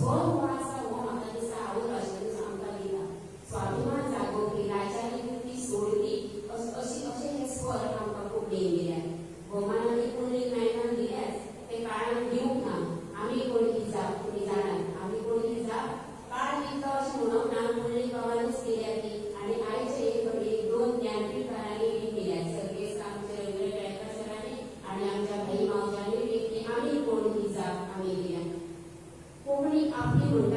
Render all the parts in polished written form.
स्वभावाचा हो म्हाका दिसता आवड भाशेन आमकां दिता. स्वाभिमान जागोवपी लाचारी वृत्ती सोडपी अशें हे स्वर आमकां खूब देण दिल्यात. भोवमानांनी पुंडलीक नायकान दिल्याच ते काळान दिवंक ना. आमी कोण ही जाप तुमी जाणात. आमी कोण ही जाप काळ दिता अशें म्हणप ना. पुंडलीक बाबानूच दिल्या ती. आनी आयचे एक घडी 2 ज्ञानपीठांनी दिल्यात. सर्वेस आमचे रवींद्र केळकर सरांनी आनी आमच्या भाई मावजांनी की आमी कोण ही जाप आमी दिल्या. कोंकणी आपली म्हणटा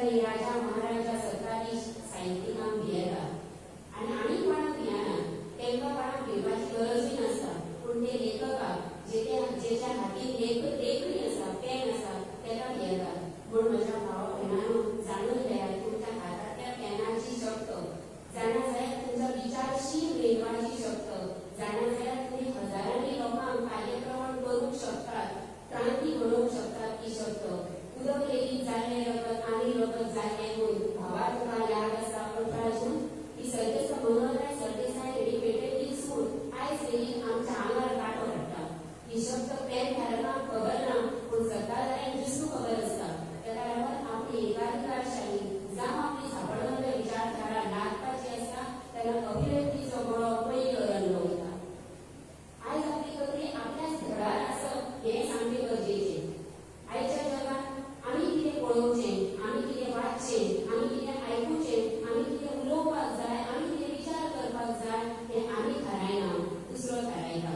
दिसांनी राजा महाराजा सरकारी साहित्यिकांक भियेता आनी आनी कोणाक भियाना तेंकां कोणाक भिवपाची गरजूय नासता पूण ते लेखकाक जेच्या हातीन लेखणी आसा पेन आसा तेका भियेता म्हूण म्हज्या भावा भयणांनो जाणून घेयात तुमच्या हातांतल्या पेनाची शक्त जाणा जाल्यार तुमचो विचारशील मेळवाची शक्त जाणा जाल्यार तुमी हजारांनी लोकांक कार्यक्रम करूंक शकतात क्रांती घडोवंक शकतात ती शक्त उदक लेगीत जाल्लें रगत आनी रगत जाल्लें म्हूण भावा तुका याद आसा 18 जून ही मनोहरराय सरदेसाय हेणी पेटयल्ली सूड आयज लेगीत आमच्या आंगार कांटो हाडटा ही शक्त पेन धारकांक खबर ना पूण सत्ताधाऱ्यांक ज्युस्तू खबर आसता तेका लागून आपली एकाधिकारशाही जावं आपली झापडवंत विचारधारा लादपाची आसता तेन्ना अभिव्यक्तीचो गळो पयलो रंग वयता आयज आपली तकली आपल्याच धडार आसप हें सामकें गरजेचें आयच्या जगांत आमी कितें पळोवचें आमी कितें वाचचें आमी कितें आयकुचें आमी कितें उलोवपाक जाय आमी कितें विचार करपाक जाय हें आमी थारायना दुसरो थारायता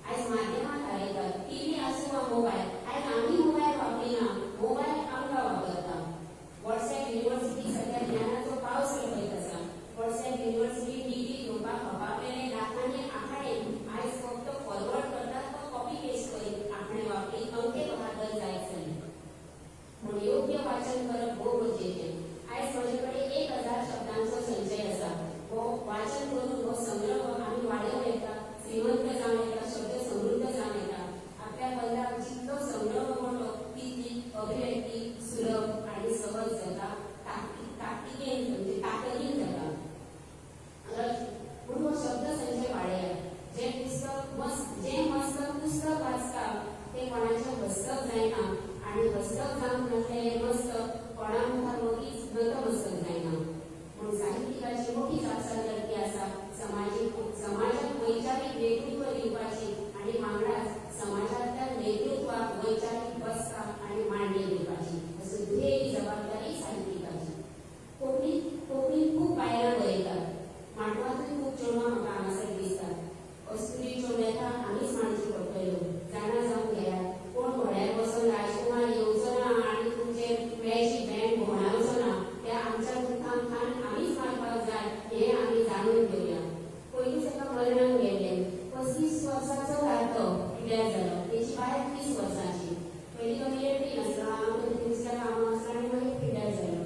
आयज माध्यमां थारायतात टीव्ही आसूं वा मोबायल आयज आमी मोबायल वापरिना मोबायल आमकां वापरता व्हॉट्सएप युनिव्हर्सिटी सध्या ज्ञानाचो पावस रपयत आसा व्हॉट्सएप युनिव्हर्सिटी डिग्री घेवपाक हपापलेले लाखांनी आंखाडे आयज फक्त फॉरवर्ड करतात वा कॉपी पेस्ट करीत आंखणे वापरीत अंके बहादर जायत जाली म्हूण योग्य वाचन करप भोव गरजेचें आयज म्हजे कडेन 1000 शब्दांचो संचय आसा हो वाचन करून हो संग्रह आमी वाडोवन येता श्रीमंत जावन येता शब्द समृद्ध जावन येता आपल्या बंदाक जितलो संग्रह मोठो तितली अभिव्यक्ती सुलभ आनी सहज जाता ताकतिकेन म्हणजे ताकदीन जाता पूण हो शब्द संचय वाडया जे मस्तक पुस्तक वाचता ते कोणाचें हस्तक जायना आनी हस्तक जावंक नासलेलें मस्तक कोणा मुखार मगीच नतमस्तक जायना म्हूण साहित्यिकाची मोठी जापसालदारकी आसा समाजाक वैचारीक नेतृत्व दिवपाची आनी वांगडाच समाजांतल्या नेतृत्वाक वैचारीक बसका आनी मांडणी दिवपाची अशी दुहेरी जबाबदारी साहित्यिकाची कोंकणींत खूब बायलां बरयतात मांडवांतूय खूब चेडवां म्हाका हांगासर दिसतात अस्तुरीच्यो मेथा आमीच मांडच्यो पडटल्यो जाणा जावंक घेयात कोण घोड्यार बसून राजकुमार येवचो ना आनी तुमचे वेळची बँड भोंवडावचो ना त्या आमच्या मुखान खान आमीच मारपाक जाय हें आमी जाणून घेवया पयलींच एका मरणाक गेल्लें 35 वर्साचो दादलो पिड्ड्यार जालो तेची बायल 30 वर्सांची पयलीं तो मिलिटरी नासलो हांव दुसऱ्या कामाक आसलो आनी मागीर पिड्ड्यार जालो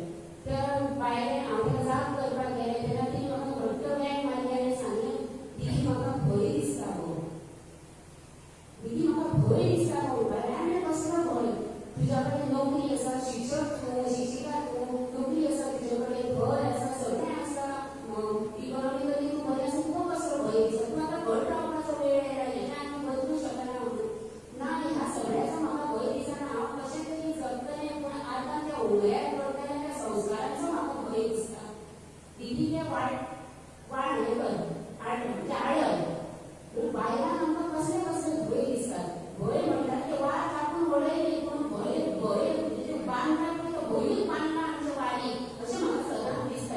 तर बायलेन हांव जाप करपाक गेलें तेन्ना तिणें म्हाका घट्ट बँड मारली आनी सांगलें दीदी म्हाका भंय दिसता गो दीदी म्हाका भंय दिसता गो म्हणपाक कसलो भंय तुज्या कडेन नोकरी आसा शिक्षक तूं शिक्षिका तूं नोकरी आसा तुजे कडेन घर आसा सगळें आसा इकॉनॉमिकली तूं बरें आसा तुका कसलो भंय दिसता तूं आतां घर रावपाचो वेळ येयला हें आमी बदलूंक शकना म्हणून ना ह्या सगळ्याचो म्हाका भंय दिसना हांव कशें तरी जगतलें पूण आतां त्या उगड्यार पडटल्या त्या संस्कारांचो म्हाका भंय दिसता दीदी तें वाड हें कर म्हणजे आडय पूण बायलांक आमकां कसले कसले भंय दिसतात भंय म्हणटात ते वाड कापून उडयले पूण भंय म्हणजे बांदता पूण तो भंयूच बांदला आमचे वाडीक अशें म्हाका सदांच दिसता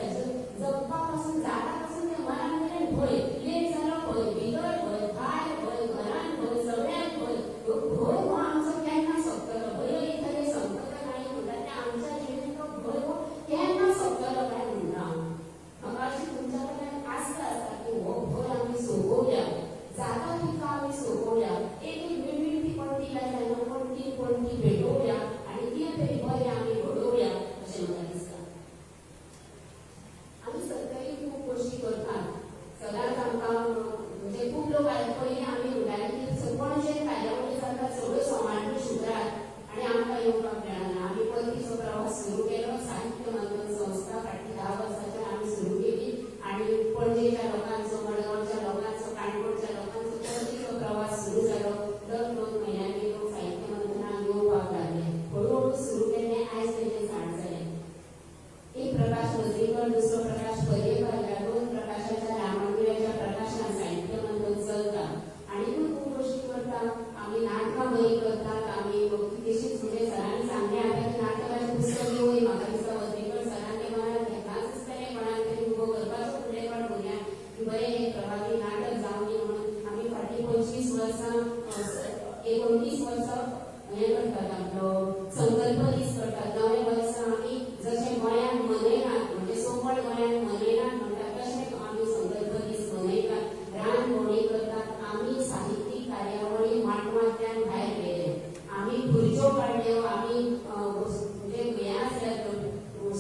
जगपा पासून जाता पासून ते मनान मेरेन भंय लेट जालो भंय भितर भंय भायर भंय घरान भंय सगळ्याक भंय भंय हो आमचो केन्ना सोंपतलो भंय एक तरी संपतलो काय म्हणटा ते आमच्या जिणेंत तो भंय हो केन्ना सोंपतलो काय म्हणटा म्हाका अशी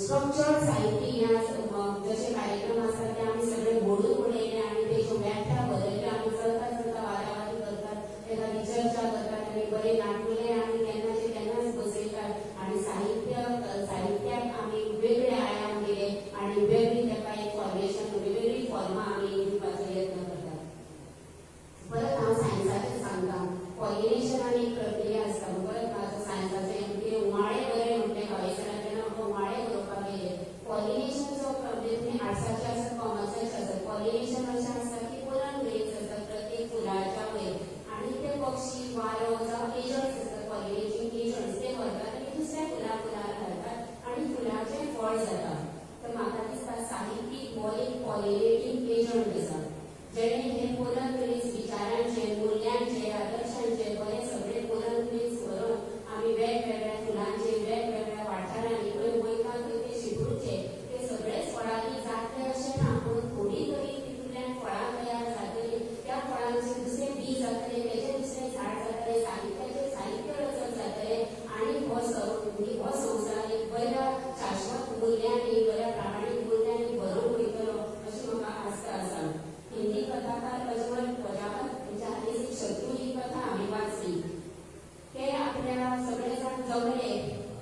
स्ट्रक्चर्ड साहित्य ह्या जसे कार्यक्रम असतात ते आम्ही सगळे मोडून उडयले आणि त्याची व्याख्या बदलली. आम्ही चलता चलता वादावादी करतात, एखादी चर्चा करतात आणि बरे नाटले आणि केन्नाचे केन्नाच बसयतात आणि साहित्याक आम्ही वेगळे आयाम दिले आणि वेगळी ताका एक फॉर्मेशन वेगळी फॉर्मा आम्ही दिवपाचो यत्न करतात. परत हांव सायन्साचें सांगता. पॉलिनेशन आनी एक प्रक्रिया आसता. परत म्हाजो सायन्साचें उमाळे बरे म्हणले हवेसरान जेन्ना म्हाका उमाळे बरोवपाक गेले. पॉलिनेशनचो तुमी आर्ट्साचे आसत कॉमर्साचे आसत. पॉलिनेशन अशें आसता की पोलन ग्रेन्स आसतात प्रत्येक फुलाच्या वयर आणि ते पक्षी वारो जावं एजंट्स आसतात पॉलिनेटिंग एजंट्स ते व्हरतात आनी दुसऱ्या फुलार घालतात आनी फुलाचें फळ जाता. तर म्हाका दिसता साहित्यीक हो एक पॉलिनेटिंग एजंट आसा जेणे हे पोलन ग्रेन्स विचारांचे मुल्यांचे आदर्शांचे बरे सगळे पोलन ग्रेन्स व्हरून आमी वेगवेगळ्या फुलांचे वेगवेगळ्या वाठारांनी खंय वयता थंय ते शिंपडूचे. ते सगळेच फळांनी जातले अशें ना, पूण थोडी तरी तितूंतल्यान फळां तयार जातली. त्या फळांचे दुसरे बी जातले, तेजे दुसरे झाड जातले, साहित्याचे साहित्य रचत जातले आनी हो संवसार एक बऱ्या शाश्वत मुल्यांनी बऱ्या प्रामाणीक मुल्यांनी भरून वयतलो अशी म्हाका आस्त आसा. हिंदी कथाकार अजमल प्रजापत हांच्या हालींच शत्रू ही कथा आमी वाचली. ते आपल्या सगळे जाण जमले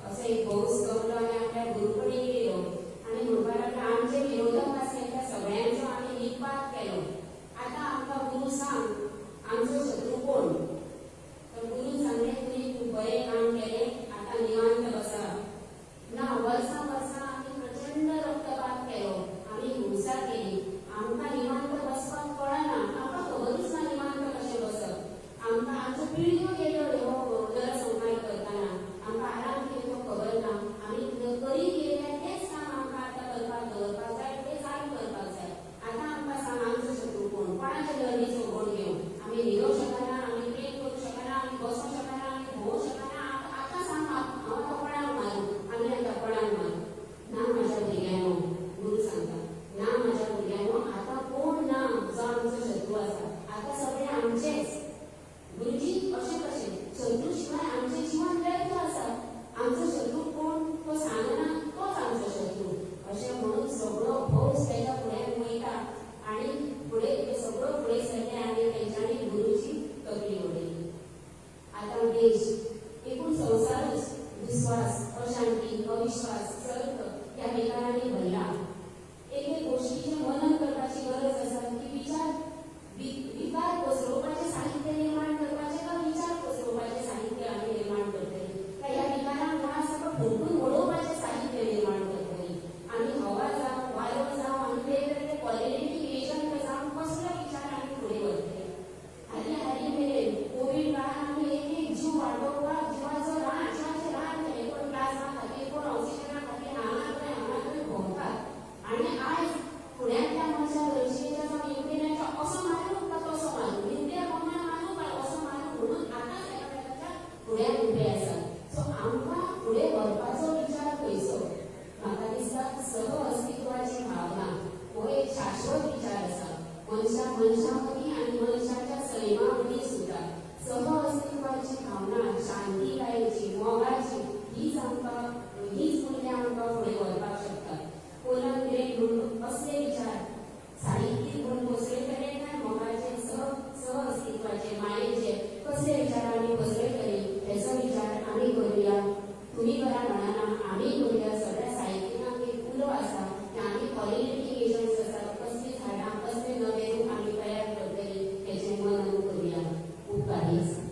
असे एक भोस जमलो आनी आपल्या गुरुकडेन गेलो आनी म्हणपाक लागलो आमचे विरोधक आसले त्या सगळ्यांचो आमी निपात केलो. आतां आमकां गुरू सांग आमचो शत्रू कोण? तर गुरून सांगलें तुमी बरें काम केलें, आतां निवांत बसा. ना, वर्सां आमी प्रचंड रक्तपात केलो, आमी हिंसा केली, आमकां निवांत बसपाक कळना, आमकां खबरूच ना निवांत कशें बसप. आमकां आमच्यो पिळग्यो गेल्यो हो नरसंहार करतना, आमकां आराम केलो खबर ना. आमी करीत गेल्या तेच काम आमकां आतां करपाक दवरपाक जाय, ते चालू करपाक जाय. आतां आमकां सांग आमचो शत्रू कोण? कोणाचे लढणीचो गोड घेवन आमी न्हिदूंक शकना, आमी प्रेम करूंक शकना, आमी बसूंक शकना, आमी भोंवूंक शकना. आतां सांग हांव आतां कोणाक मारूं? आमी आतां कोणाक मारूं? ना म्हाज्या भुरग्यांनो, गुरू सांगता, ना म्हाज्या भुरग्यांनो, आतां कोण ना जो आमचो शत्रू आसा. आतां सगळे आमचेच. गुरुजी अशें कशें? शत्रू शिवाय आमचें जिवन व्यर्थ आसा. आमचो शत्रू कोण तो सांगना, तोच आमचो शत्रू अशें म्हणून सगळो भोस तेच्या फुड्यान वयता आनी फुडें ते सगळो फुडें सरले आनी तेंच्यांनी गुरुची तकली ओडयली. आतां देश एकूण संवसारूच दुस्वास, अशांती, अविश्वास, सर्त ह्या विकारांनी भरला. एक गोष्टीचें मनन करपाची गरज आसा की विकार पसरोवपाचें साहित्य निर्माण करपाचें का विचार पसरोवपाचें साहित्य आमी निर्माण करतली, काय ह्या विकारांक मुळा सकट फुंकून उडोवपाचें साहित्य निर्माण करतली. आनी हवा जावं वारो जावं आनी वेगवेगळे पॉलिनेटिंग एजंट जावं कसलो विचार आमी फुडें व्हरतले. हालीं मेरेन कोवीड काळांत आमी एक जीव वाडोवपाक जिवाचें रान केलें, कोण प्लाझ्मा खातीर, कोण ऑक्सिजना खातीर हांगा थंय भोंवतात आनी आयज फुड्यांतल्या मनशाक रशियेच्या जावं युक्रेनाच्या असो मारून का तसो मारून, न्युक्लियर बॉम्बान मारूं काय असो मारूं म्हणून आतांच एकामेकाच्या फुड्यान उबे आसात. सो आमकां फुडें व्हरपाचो विचार खंयचो? म्हाका दिसता सह अस्तित्वाची भावना हो एक शाश्वत विचार आसा. मनशा मदीं आनी मनशाच्या सैमा मदीं सुद्दां सह अस्तित्वाची भावना, शांतीकायेची, मोगाची हीच मूल्य आमकां फुडें व्हरपाक शकता. पोलन ग्रेन म्हणून असले विचार साहित्यीक म्हणून पसरयतले काय मोगाचे, सह अस्तित्वाचे, मायेचे कसले विचार आमी पसरयतले हेचो विचार आमी करुया. तुमी करा म्हणना, आमी करुया. सगळ्या साहित्यिकांक एक उलो आसा की आमी पॉलिनेटिंग एजंट्स आसात. कसली झाडां, कसले नवे रूप आमी तयार करतली हेचें मनन करुया. उपकारी आसा.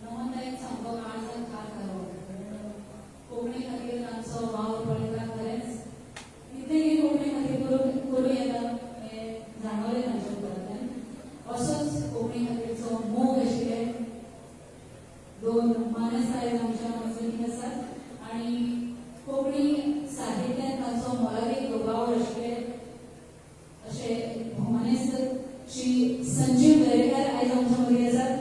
नवनदायक संपर्क काळजात खार घालो. कोंकणी खातीर तांचो वावर पळयता खरेंच कितेंय कोंकणी खातीर करूं येता हें जाणवलें तांच्या उपरांतल्यान. असोच कोंकणी खातीरचो मोग आशिल्ले दोन मानसाय आमच्या मजगतीं आसात आनी कोंकणी साहित्यांत तांचो मोलादीक वावर आशिल्ले अशे भोवमानेस्त श्री संजीव दरेकर आयज आमच्या मदीं आसात.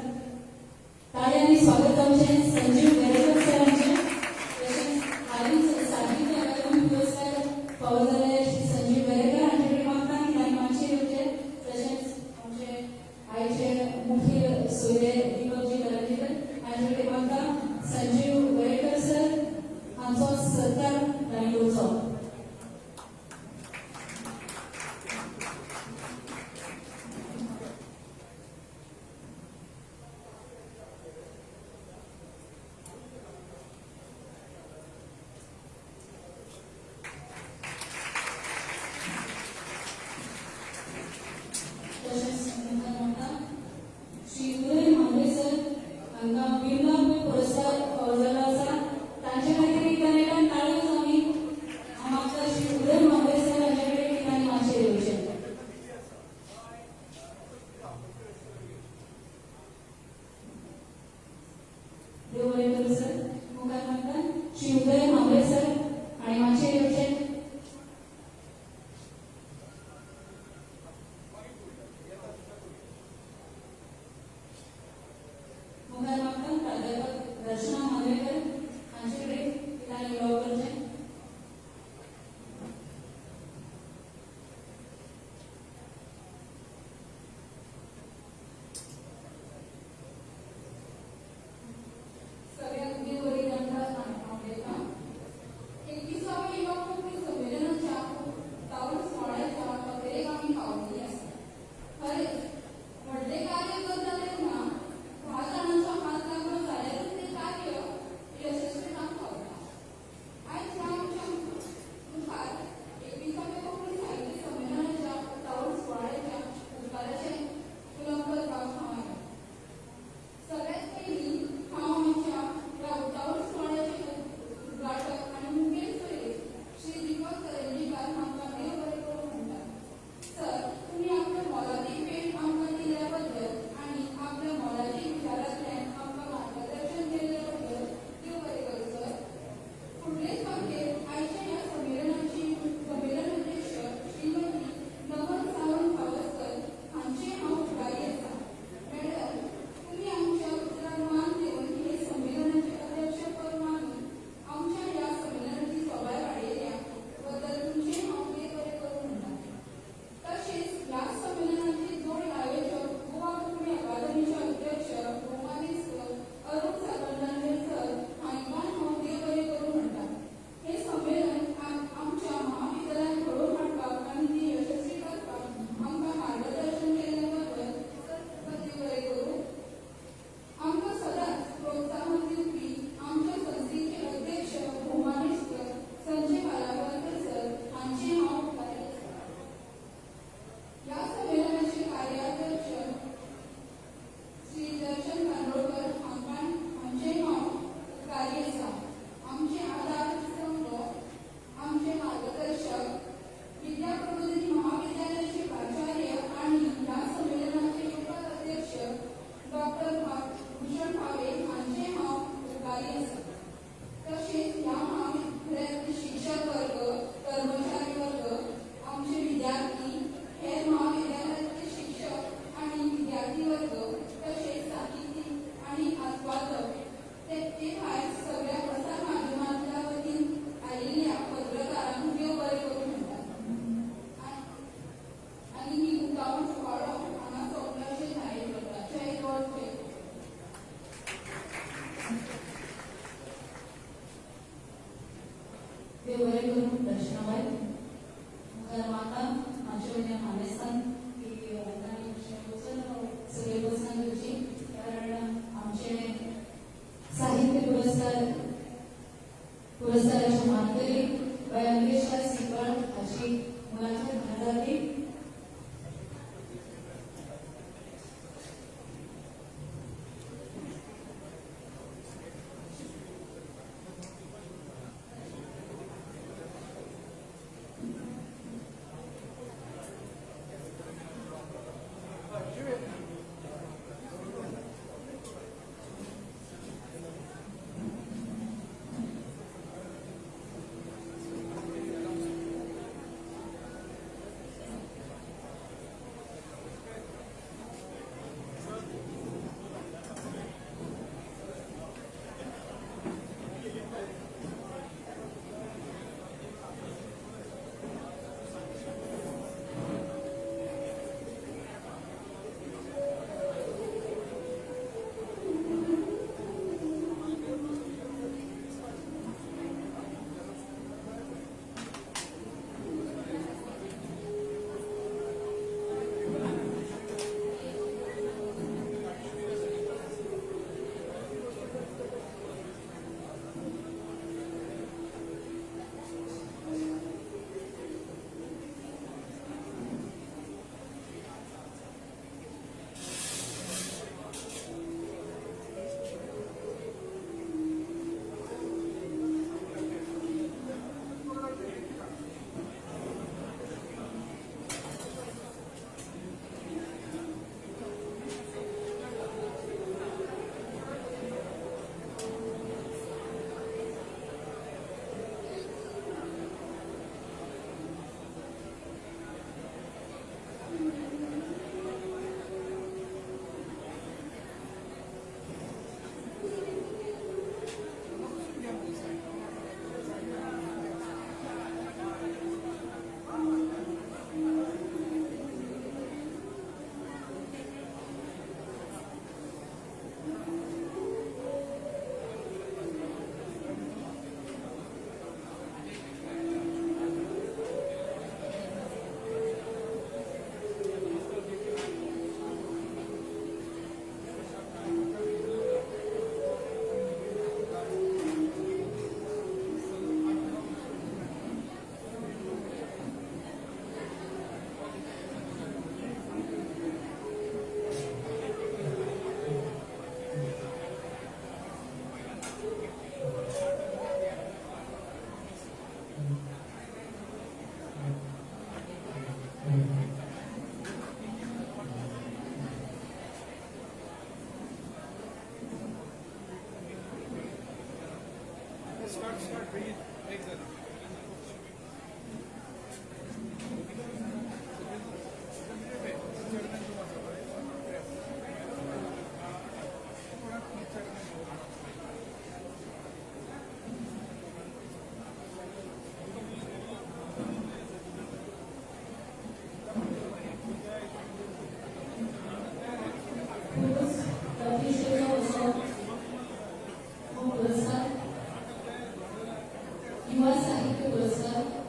युवा साहित्य पुरस्कार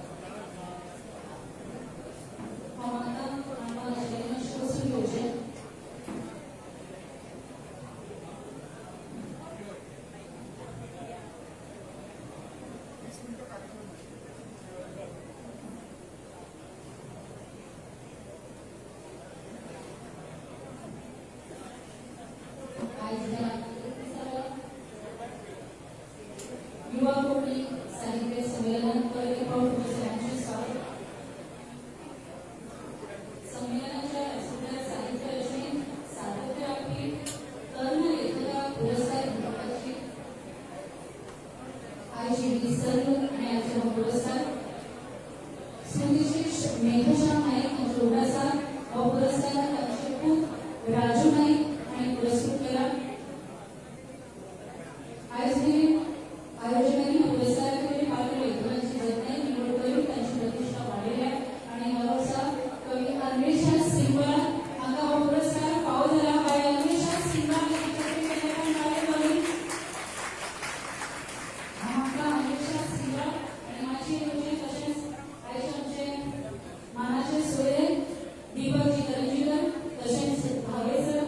योजना युवा कोकणी साहित्य संमेलन संमेलनाच्या सुंदर साहित्य रचनेत सातत्य राखील तरुण लेखका पुरस्कार विभागाची आयजीबी सर्व आणि आजचा पुरस्कार सुविशेष मेघशा नाईक जोडासा व पुरस्कार अक्षयपूत राजू नाईक आणि पुरस्कृत केला आयोजकांनी पुरस्काराकडे पात्र लेखकांची जतनाई निवड करून त्यांची प्रतिष्ठा वाढवली आणि नवसा कवी अन्वेषा सिंगला हाका हो पुरस्कार फावो झाला बाय अन्वेषा सिंगला हाका अन्वेषा सिंगला आणि माझी योजना तसेच आयुष्याचे मानाचे सोये दीपकजी करंजीकर तसेच भावे सर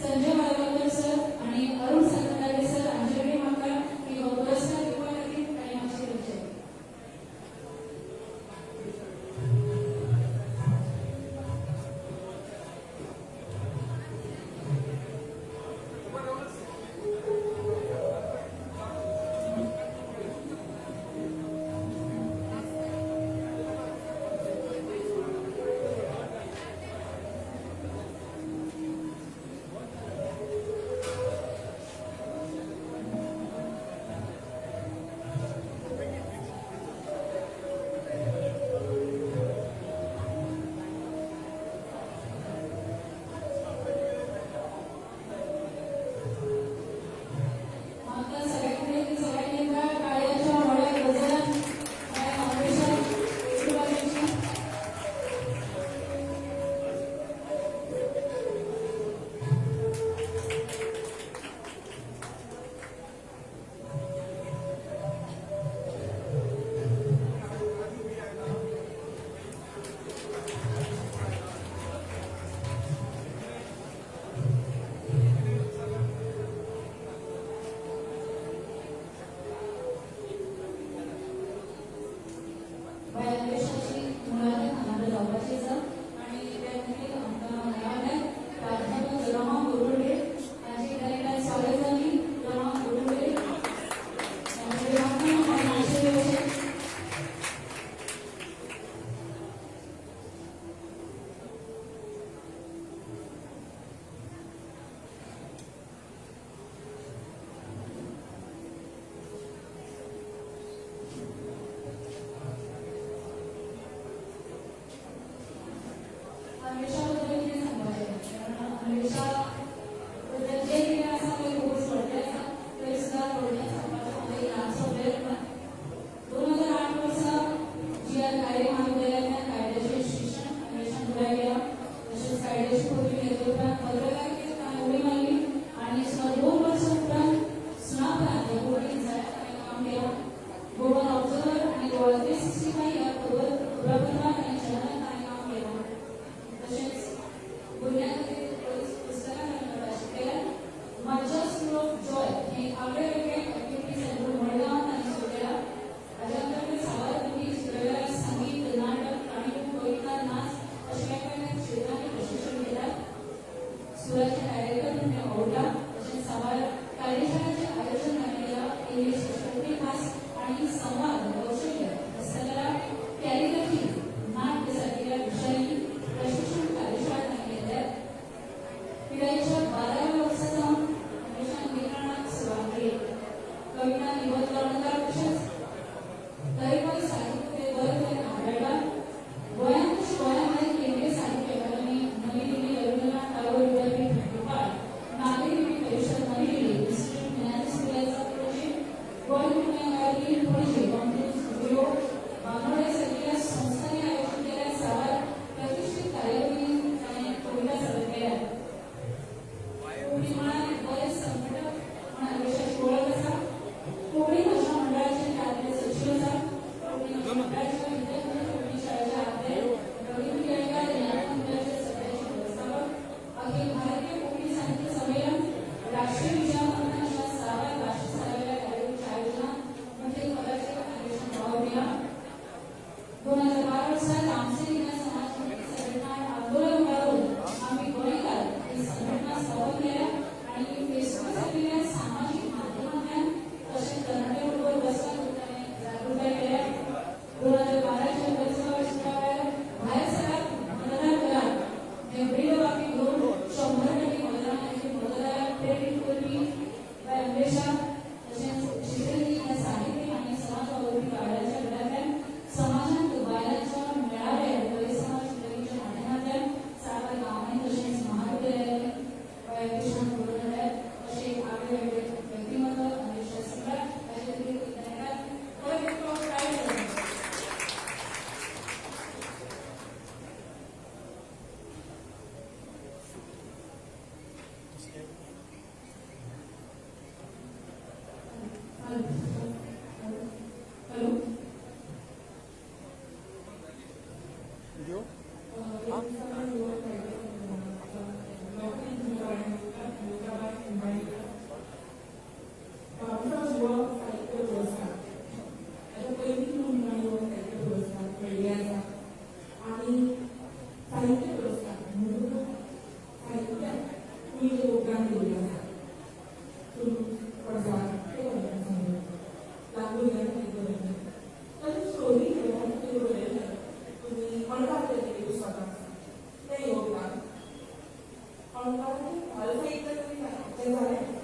संजय वाळवकर सर आणि अरुण संकटाळे सर आमच्याकडे मागतात की हो पुरस्कार विभागातील आणि माझी योजना संगीत नाटक आणि कोयना नाच अशा काही क्षेत्रात प्रशिक्षण घेतात रूपरेषा तसेच चित्रित या साहित्य आणि समाजावरील काढायच्या घडामोडी समाजात बायलांच्या मेळावे परिसमाज चित्रकलेच्या माध्यमातून सारा गावाने तसेच महाविद्यालयाने वैयक्तिक बोलणाऱ्या असे आपले व्यक्तिमत्व आणि शास्त्र असे देखील Kalau